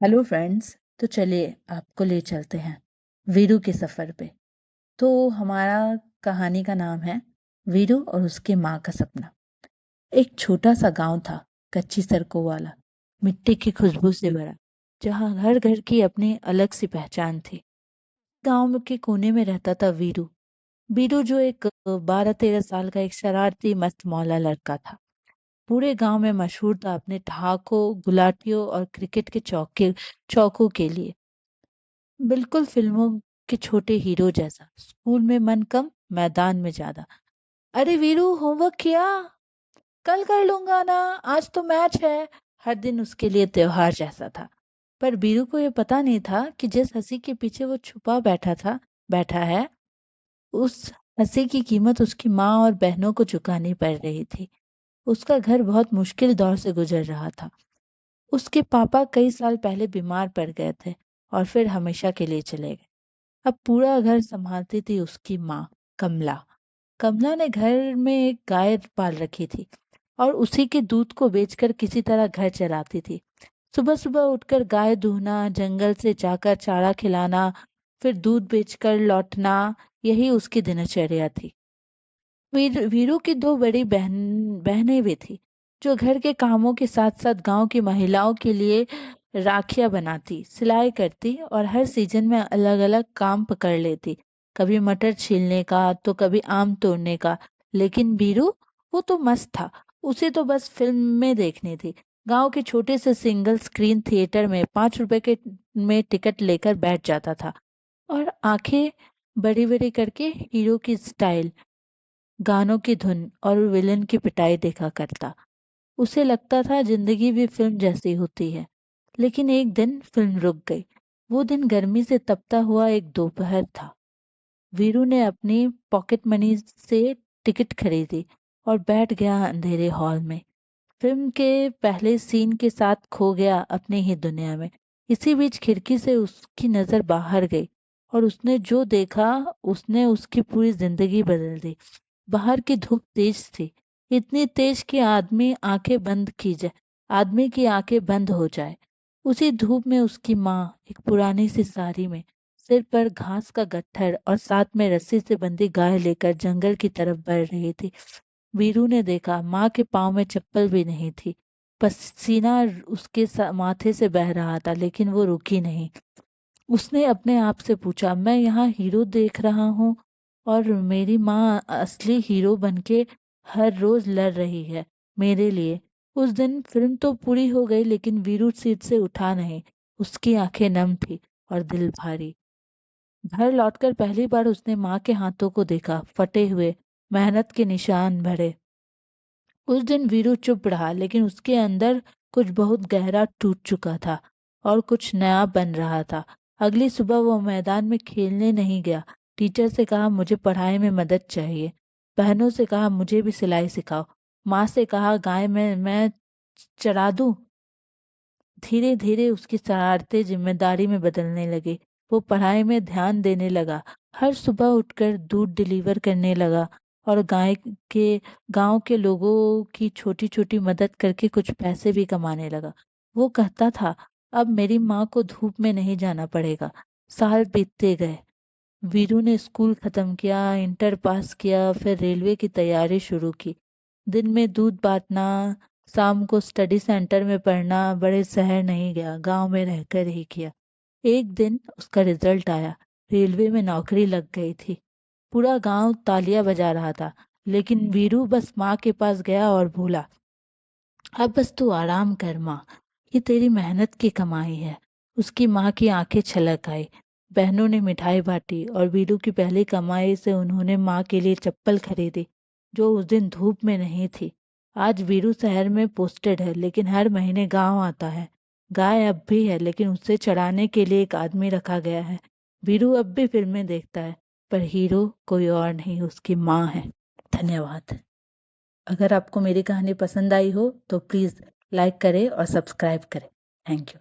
Hello friends. तो चलिए आपको ले चलते हैं वीरू के सफर पे। तो हमारा कहानी का नाम है वीरू और उसके माँ का सपना। एक छोटा सा गांव था, कच्ची सड़कों वाला, मिट्टी की खुशबू से भरा, जहाँ हर घर की अपनी अलग सी पहचान थी। गांव के कोने में रहता था वीरू। वीरू जो एक 12-13 साल का एक शरारती मस्त मौला लड़का था। पूरे गांव में मशहूर था अपने ठहाकों, गुलाटियों और क्रिकेट के चौकों के लिए। बिल्कुल फिल्मों के छोटे हीरो जैसा। स्कूल में मन कम, मैदान में ज्यादा। अरे वीरू, होमवर्क किया? कल कर लूंगा ना, आज तो मैच है। हर दिन उसके लिए त्योहार जैसा था। पर वीरू को यह पता नहीं था कि जिस हंसी के पीछे वो छुपा बैठा है, उस हंसी की कीमत उसकी माँ और बहनों को चुकानी पड़ रही थी। उसका घर बहुत मुश्किल दौर से गुजर रहा था। उसके पापा कई साल पहले बीमार पड़ गए थे और फिर हमेशा के लिए चले गए। अब पूरा घर संभालती थी उसकी माँ, कमला। कमला ने घर में एक गाय पाल रखी थी और उसी के दूध को बेचकर किसी तरह घर चलाती थी। सुबह सुबह उठकर गाय दूहना, जंगल से जाकर चारा खिलाना, फिर दूध बेचकर लौटना, यही उसकी दिनचर्या थी। वीरू की दो बड़ी बहनें भी थी, जो घर के कामों के साथ साथ गांव की महिलाओं के लिए राखियां बनाती, सिलाई करती और हर सीजन में अलग अलग काम पकड़ लेती। कभी मटर छीलने का तो कभी आम तोड़ने का। लेकिन वीरू, वो तो मस्त था। उसे तो बस फिल्म में देखनी थी। गांव के छोटे से सिंगल स्क्रीन थिएटर में 5 रुपए के में टिकट लेकर बैठ जाता था और आंखें बड़ी बड़ी करके हीरो की स्टाइल, गानों की धुन और विलन की पिटाई देखा करता। उसे लगता था जिंदगी भी फिल्म जैसी होती है। लेकिन एक दिन फिल्म रुक गई। वो दिन गर्मी से तपता हुआ एक दोपहर था। वीरू ने अपनी पॉकेट मनी से टिकट खरीदी और बैठ गया अंधेरे हॉल में। फिल्म के पहले सीन के साथ खो गया अपनी ही दुनिया में। इसी बीच खिड़की से उसकी नजर बाहर गई और उसने जो देखा, उसने उसकी पूरी जिंदगी बदल दी। बाहर की धूप तेज थी, इतनी तेज कि आदमी की आंखें बंद हो जाए। उसी धूप में उसकी माँ एक पुरानी सी साड़ी में, सिर पर घास का गट्ठर और साथ में रस्सी से बंधी गाय लेकर जंगल की तरफ बढ़ रही थी। वीरू ने देखा, माँ के पाँव में चप्पल भी नहीं थी। पसीना उसके माथे से बह रहा था, लेकिन वो रुकी नहीं। उसने अपने आप से पूछा, मैं यहाँ हीरो देख रहा हूँ और मेरी माँ असली हीरो बनके हर रोज लड़ रही है मेरे लिए। उस दिन फिल्म तो पूरी हो गई, लेकिन वीरू सीट से उठा नहीं। उसकी आंखें नम थी और दिल भारी। घर लौटकर पहली बार उसने माँ के हाथों को देखा, फटे हुए, मेहनत के निशान भरे। उस दिन वीरू चुप रहा, लेकिन उसके अंदर कुछ बहुत गहरा टूट चुका था और कुछ नया बन रहा था। अगली सुबह वो मैदान में खेलने नहीं गया। टीचर से कहा, मुझे पढ़ाई में मदद चाहिए। बहनों से कहा, मुझे भी सिलाई सिखाओ। माँ से कहा, गाय में मैं चरा दूं। धीरे धीरे उसकी शरारतें जिम्मेदारी में बदलने लगी। वो पढ़ाई में ध्यान देने लगा, हर सुबह उठकर दूध डिलीवर करने लगा और के गांव के लोगों की छोटी छोटी मदद करके कुछ पैसे भी कमाने लगा। वो कहता था, अब मेरी माँ को धूप में नहीं जाना पड़ेगा। साल बीतते गए। वीरू ने स्कूल खत्म किया, इंटर पास किया, फिर रेलवे की तैयारी शुरू की। दिन में दूध बांटना, शाम को स्टडी सेंटर में पढ़ना। बड़े शहर नहीं गया, गांव में रहकर ही किया। एक दिन उसका रिजल्ट आया। रेलवे में नौकरी लग गई थी। पूरा गांव तालियां बजा रहा था, लेकिन वीरू बस माँ के पास गया और बोला, अब बस तू आराम कर माँ, ये तेरी मेहनत की कमाई है। उसकी माँ की आंखें छलक आई। बहनों ने मिठाई बांटी और वीरू की पहली कमाई से उन्होंने माँ के लिए चप्पल खरीदी, जो उस दिन धूप में नहीं थी। आज वीरू शहर में पोस्टेड है, लेकिन हर महीने गांव आता है। गाय अब भी है, लेकिन उसे चराने के लिए एक आदमी रखा गया है। वीरू अब भी फिल्में देखता है, पर हीरो कोई और नहीं, उसकी माँ है। धन्यवाद। अगर आपको मेरी कहानी पसंद आई हो तो प्लीज़ लाइक करें और सब्सक्राइब करें। Thank you.